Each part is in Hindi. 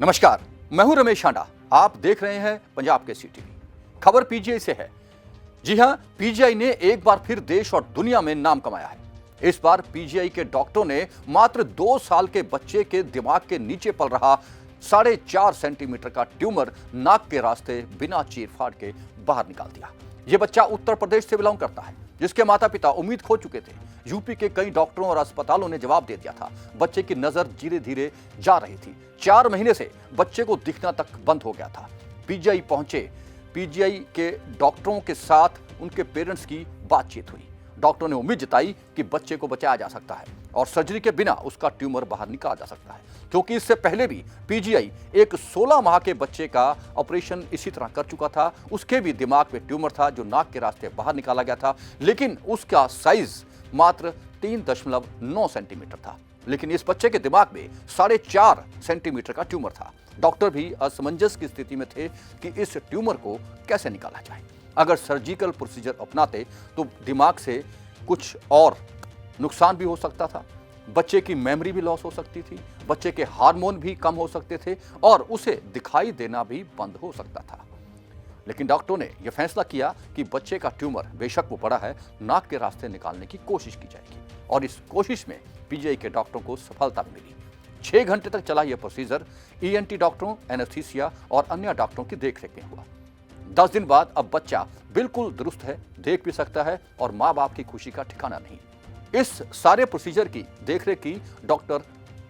नमस्कार, मैं हूं रमेश हांडा। आप देख रहे हैं पंजाब केसरी टीवी। खबर पीजीआई से है। जी हां, पीजीआई ने एक बार फिर देश और दुनिया में नाम कमाया है। इस बार पीजीआई के डॉक्टरों ने मात्र 2 साल के बच्चे के दिमाग के नीचे पल रहा 4.5 सेंटीमीटर का ट्यूमर नाक के रास्ते बिना चीर-फाड़ के बाहर निकाल दिया। यह बच्चा उत्तर प्रदेश से बिलोंग करता है, जिसके माता पिता उम्मीद खो चुके थे। यूपी के कई डॉक्टरों और अस्पतालों ने जवाब दे दिया था। बच्चे की नजर धीरे धीरे जा रही थी। 4 महीने से बच्चे को दिखना तक बंद हो गया था। पीजीआई पहुंचे। पीजीआई के डॉक्टरों के साथ उनके पेरेंट्स की बातचीत हुई। डॉक्टरों ने उम्मीद जताई कि बच्चे को बचाया जा सकता है और सर्जरी के बिना उसका ट्यूमर बाहर निकाला जा सकता है, क्योंकि इससे पहले भी पीजीआई एक 16 माह के बच्चे का ऑपरेशन इसी तरह कर चुका था। उसके भी दिमाग में ट्यूमर था जो नाक के रास्ते बाहर निकाला गया था, लेकिन उसका साइज मात्र 3.9 सेंटीमीटर था। लेकिन इस बच्चे के दिमाग में 4.5 सेंटीमीटर का ट्यूमर था। डॉक्टर भी असमंजस की स्थिति में थे कि इस ट्यूमर को कैसे निकाला जाए। अगर सर्जिकल प्रोसीजर अपनाते तो दिमाग से कुछ और नुकसान भी हो सकता था। बच्चे की मेमोरी भी लॉस हो सकती थी, बच्चे के हार्मोन भी कम हो सकते थे और उसे दिखाई देना भी बंद हो सकता था। लेकिन डॉक्टरों ने यह फैसला किया कि बच्चे का ट्यूमर बेशक वो बड़ा है, नाक के रास्ते निकालने की कोशिश की जाएगी और इस कोशिश में पीजीआई के डॉक्टरों को सफलता मिली। 6 घंटे तक चला यह प्रोसीजर ईएनटी डॉक्टरों, एनेस्थीसिया और अन्य डॉक्टरों की देखरेख में हुआ। 10 दिन बाद अब बच्चा बिल्कुल दुरुस्त है, देख भी सकता है और माँ बाप की खुशी का ठिकाना नहीं। इस सारे प्रोसीजर की देखरेख की डॉक्टर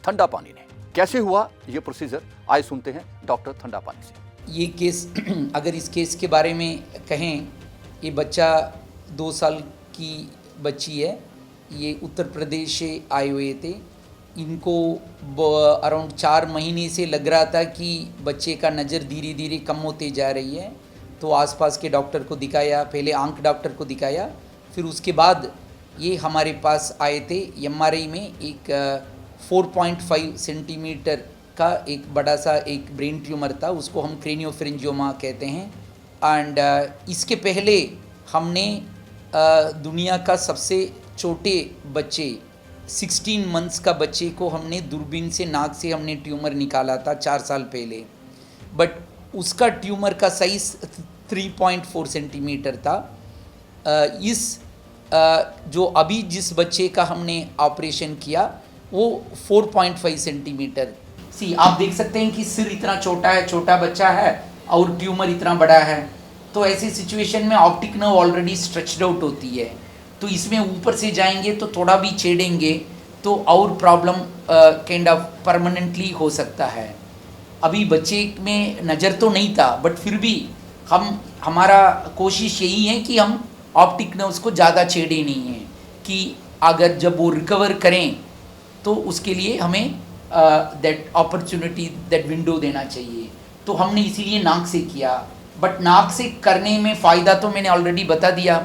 ठंडा पानी ने। कैसे हुआ यह प्रोसीजर, आइए सुनते हैं डॉक्टर ठंडा पानी से। ये केस अगर इस केस के बारे में कहें, ये बच्चा 2 साल की बच्ची है। ये उत्तर प्रदेश से आए हुए थे। इनको अराउंड 4 महीने से लग रहा था कि बच्चे का नज़र धीरे धीरे कम होते जा रही है। तो आसपास के डॉक्टर को दिखाया, पहले आंख डॉक्टर को दिखाया, फिर उसके बाद ये हमारे पास आए थे। एमआरआई में एक 4.5 सेंटीमीटर का एक बड़ा सा एक ब्रेन ट्यूमर था, उसको हम क्रेनियोफेरेंजियोमा कहते हैं। एंड इसके पहले हमने दुनिया का सबसे छोटे बच्चे 16 मंथ्स का बच्चे को हमने दूरबीन से नाक से हमने ट्यूमर निकाला था 4 साल पहले, बट उसका ट्यूमर का साइज 3.4 सेंटीमीटर था। जो अभी जिस बच्चे का हमने ऑपरेशन किया वो 4.5 सेंटीमीटर। आप देख सकते हैं कि सिर इतना छोटा है, छोटा बच्चा है और ट्यूमर इतना बड़ा है। तो ऐसी सिचुएशन में optic nerve already stretched out होती है, तो इसमें ऊपर से जाएंगे तो थोड़ा भी छेड़ेंगे तो और प्रॉब्लम काइंड ऑफ परमानेंटली हो सकता है। अभी बच्चे में नज़र तो नहीं था, बट फिर भी हमारा कोशिश यही है कि हम ऑप्टिक नर्व्स को ज़्यादा छेड़े नहीं हैं, कि अगर जब वो रिकवर करें तो उसके लिए हमें दैट अपॉर्चुनिटी, दैट विंडो देना चाहिए। तो हमने इसीलिए नाक से किया। बट नाक से करने में फ़ायदा तो मैंने ऑलरेडी बता दिया,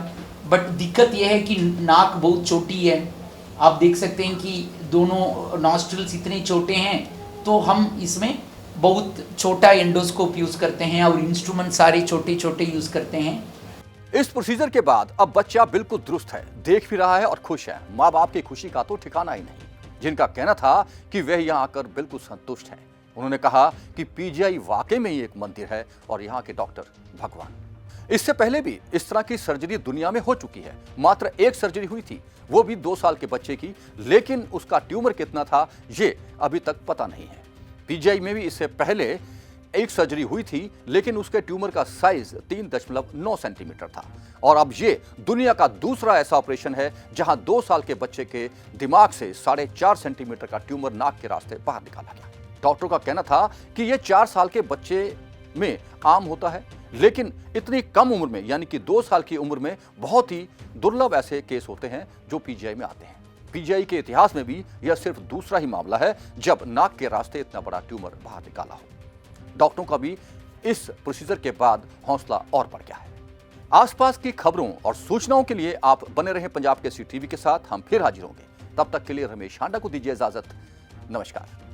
बट दिक्कत यह है कि नाक बहुत छोटी है। आप देख सकते हैं कि दोनों नॉस्ट्रल्स इतने छोटे हैं, तो हम इसमें बहुत छोटा एंडोस्कोप यूज़ करते हैं और इंस्ट्रूमेंट सारे छोटे छोटे यूज़ करते हैं। इस प्रोसीजर के बाद अब बच्चा बिल्कुल दुरुस्त है, देख भी रहा है और खुश है। माँ बाप की खुशी का तो ठिकाना ही नहीं, जिनका कहना था कि वह यहाँ आकर बिल्कुल संतुष्ट हैं। उन्होंने कहा कि पीजीआई वाकई में ही एक मंदिर है और यहाँ के डॉक्टर भगवान। इससे पहले भी इस तरह की सर्जरी दुनिया में हो चुकी है। मात्र एक सर्जरी हुई थी, वो भी 2 साल के बच्चे की, लेकिन उसका ट्यूमर कितना था ये अभी तक पता नहीं है। पीजीआई में भी इससे पहले एक सर्जरी हुई थी, लेकिन उसके ट्यूमर का साइज 3.9 सेंटीमीटर था। और अब ये दुनिया का दूसरा ऐसा ऑपरेशन है जहां 2 साल के बच्चे के दिमाग से 4.5 सेंटीमीटर का ट्यूमर नाक के रास्ते बाहर निकाला गया। डॉक्टर का कहना था कि यह 4 साल के बच्चे में आम होता है, लेकिन इतनी कम उम्र में, यानी कि 2 साल की उम्र में बहुत ही दुर्लभ ऐसे केस होते हैं जो पीजीआई में आते हैं। पीजीआई के इतिहास में भी यह सिर्फ दूसरा ही मामला है जब नाक के रास्ते इतना बड़ा ट्यूमर बाहर निकाला हो। डॉक्टरों का भी इस प्रोसीजर के बाद हौसला और बढ़ गया है। आसपास की खबरों और सूचनाओं के लिए आप बने रहें पंजाब केसरी टीवी के साथ। हम फिर हाजिर होंगे, तब तक के लिए रमेश हांडा को दीजिए इजाजत। नमस्कार।